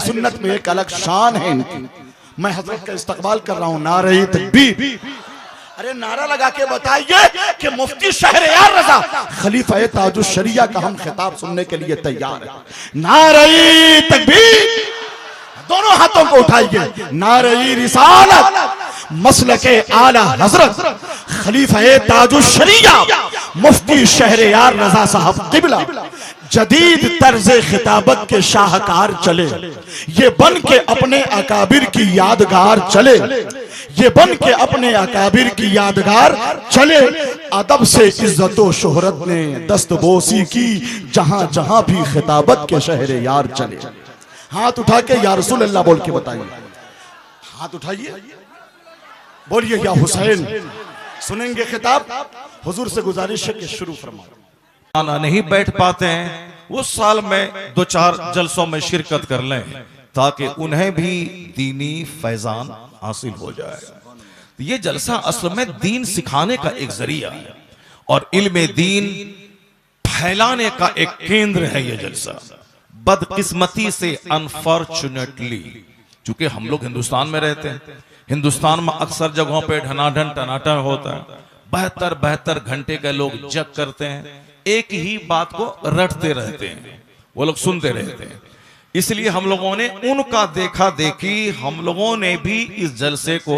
सुन्नत में एक अलग शान है इनकी। मैं हजरत का इस्तकबाल कर रहा हूँ, नारे तकबीर। अरे नारा लगा के बताइए कि मुफ्ती शहरयार रजा खलीफा ताजुश शरिया का हम खिताब सुनने के लिए तैयार है। नारे तकबीर, दोनों हाथों को उठाइए। नारे रिसालत, मसलके आला हजरत खलीफा ताजुश शरिया मुफ्ती शहरयार रजा साहब किबला जदीद तर्ज खिताबत के शाहकार चले, ये बन के अपने अकाबिर की यादगार चले, ये बन के अपने अकाबिर की यादगार चले। अदब से इज्जत व शोहरत ने दस्तबोसी की, जहां जहां भी खिताबत के शहरे यार चले। हाथ उठा के या रसूल अल्लाह बोल के बताइए, हाथ उठाइए, बोलिए या हुसैन। सुनेंगे खिताब, हुजूर से गुजारिश है कि शुरू फरमाओ। नहीं बैठ पाते हैं वो साल में 2-4 जलसों में शिरकत कर लें ताकि उन्हें भी दीनी फैजान हासिल हो जाए। ये जलसा असल में दीन सिखाने का एक जरिया है और इल्म दीन फैलाने का एक केंद्र है। ये जलसा बदकिस्मती से अनफॉर्चुनेटली, चूंकि हम लोग हिंदुस्तान में रहते हैं, हिंदुस्तान में अक्सर जगहों पे ढनाढन टनाटन होता है, 72 घंटे के लोग जग करते हैं, एक ही बात को रटते रहते हैं, वो लोग सुनते रहते हैं। इसलिए हम लोगों ने उनका देखा देखी, हम लोगों ने भी इस जलसे को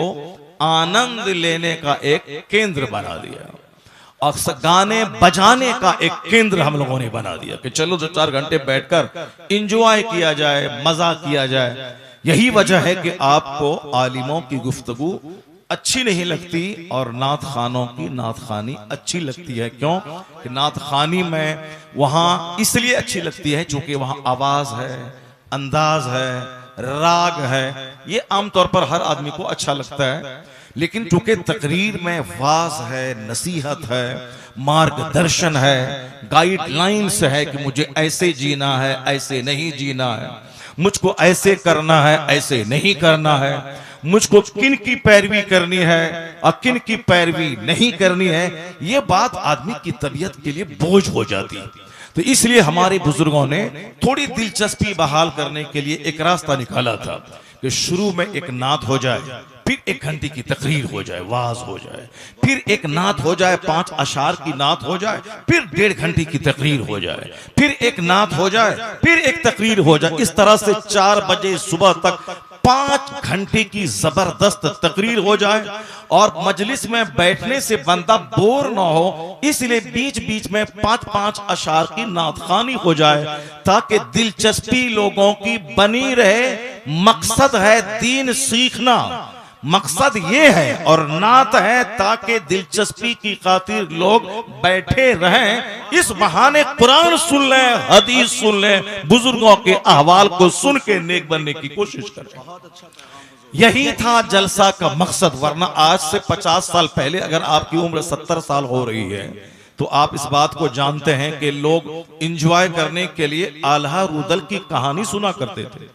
आनंद लेने का एक केंद्र बना दिया। अक्सर गाने बजाने का एक केंद्र हम लोगों ने बना दिया कि चलो 2-4 घंटे बैठकर इंजॉय किया जाए, मजा किया जाए। यही वजह है कि आपको आलिमों की गुफ्तगू अच्छी नहीं लगती और नात खानों की नात खानी अच्छी लगती है। क्यों कि नात खानी में वहां इसलिए अच्छी लगती है क्योंकि वहां आवाज है, अंदाज है, राग है, ये आमतौर पर हर आदमी को अच्छा लगता है। लेकिन चूंकि तकरीर में वाज है, नसीहत है, मार्गदर्शन है, गाइडलाइंस है कि मुझे ऐसे जीना है, ऐसे नहीं जीना है, मुझको ऐसे करना है, ऐसे नहीं करना है, मुझको किन की पैरवी करनी है और किन की पैरवी नहीं करनी है, ये बात आदमी की तबीयत के लिए बोझ हो जाती है। तो इसलिए हमारे बुजुर्गों ने थोड़ी दिलचस्पी बहाल करने के लिए एक रास्ता निकाला था कि शुरू में एक नात हो जाए, फिर 1 घंटे की तकरीर हो जाए, वाज हो जाए, फिर एक नात हो जाए, 5 अशार की नात हो जाए, फिर 1.5 घंटे की तकरीर हो जाए, फिर एक नात हो जाए, फिर एक तकरीर हो जाए। इस तरह से 4 बजे सुबह तक 5 घंटे की जबरदस्त तकरीर हो जाए और मजलिस में बैठने से बंदा बोर ना हो, इसलिए बीच बीच में 5-5 अशार की नात खानी हो जाए ताकि दिलचस्पी लोगों की बनी रहे। मकसद है दीन सीखना, मकसद ये है, और नात है ताकि दिलचस्पी की खातिर लोग बैठे रहें, इस बहाने कुरान सुन लें, हदीस सुन लें, बुजुर्गों के अहवाल को सुन के नेक बनने की कोशिश करें। यही था जलसा का मकसद। वरना आज से 50 साल पहले अगर आपकी उम्र 70 साल हो रही है तो आप इस बात को जानते हैं कि लोग इंजॉय करने के लिए आल्हा रुदल की कहानी सुना करते थे,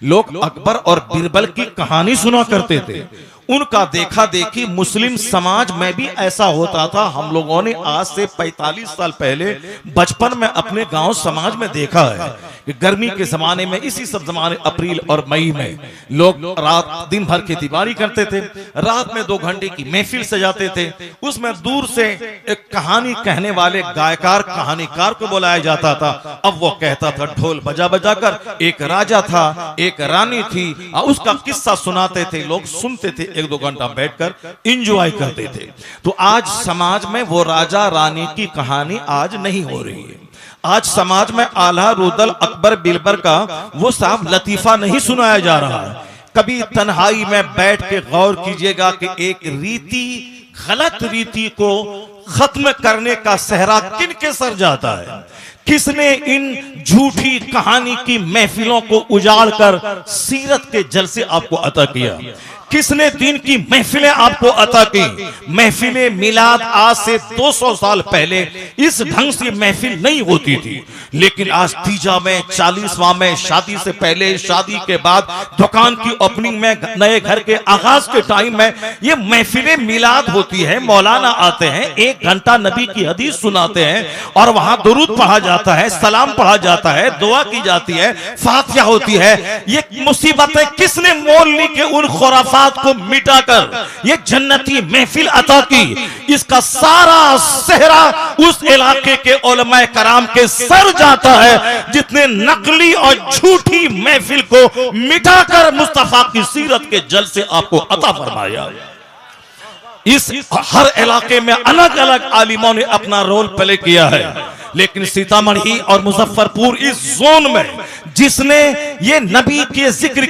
लोग अकबर और बीरबल की कहानी सुना करते थे। उनका देखा देखी मुस्लिम समाज में भी ऐसा होता था। हम लोगों ने आज से 45 साल पहले बचपन में अपने गांव समाज में देखा है कि गर्मी के जमाने में, इसी सब जमाने अप्रैल और मई में लोग रात दिन भर खेतीबाड़ी करते थे, रात में 2 घंटे की महफिल सजाते थे, उसमें दूर से एक कहानी कहने वाले गायकार कहानीकार को बुलाया जाता था। अब वो कहता था ढोल बजा बजा कर, एक राजा था, एक रानी थी, और उसका किस्सा सुनाते थे, लोग सुनते थे, 1-2 घंटा बैठकर एंजॉय करते थे। तो आज समाज में वो राजा रानी की कहानी आज नहीं हो रही है। आज समाज में आल्हा रुदल अकबर बीरबल का वो साफ लतीफा नहीं सुनाया जा रहा है। कभी तन्हाई में बैठ के गौर कीजिएगा कि एक रीति, गलत रीति को खत्म करने का सहरा किन के सर जाता है, किसने इन झूठी कहानी की महफिलों को उजाड़ कर सीरत के जलसे आपको अता किया, किसने दीन की महफिलें आपको अता की? महफिले मिलाद आज से 200 साल पहले इस ढंग से महफिल नहीं होती थी, लेकिन आज तीजा में, 40वां में, शादी से पहले, शादी के बाद, दुकान की ओपनिंग में, नए घर के आगाज के टाइम में ये महफिले मिलाद होती है। मौलाना आते हैं, 1 घंटा नबी की हदीस सुनाते हैं और वहां दुरूद पढ़ा जाता है, सलाम पढ़ा जाता है, दुआ की जाती है, फातिहा होती है। ये मुसीबतें किसने मोल ली के उन खुराफात को मिटाकर ये जन्नती महफिल अता की? इसका सारा सेहरा उस इलाके के उलमाए कराम के सर जाता है, जितने नकली और झूठी महफिल को मिटाकर मुस्तफा की सीरत के जल से आपको अता फरमाया। इस हर इलाके में अलग अलग आलिमों ने अपना रोल प्ले किया है, लेकिन सीतामढ़ी और मुजफ्फरपुर इस जोन में जिसने ये नबी के जिक्र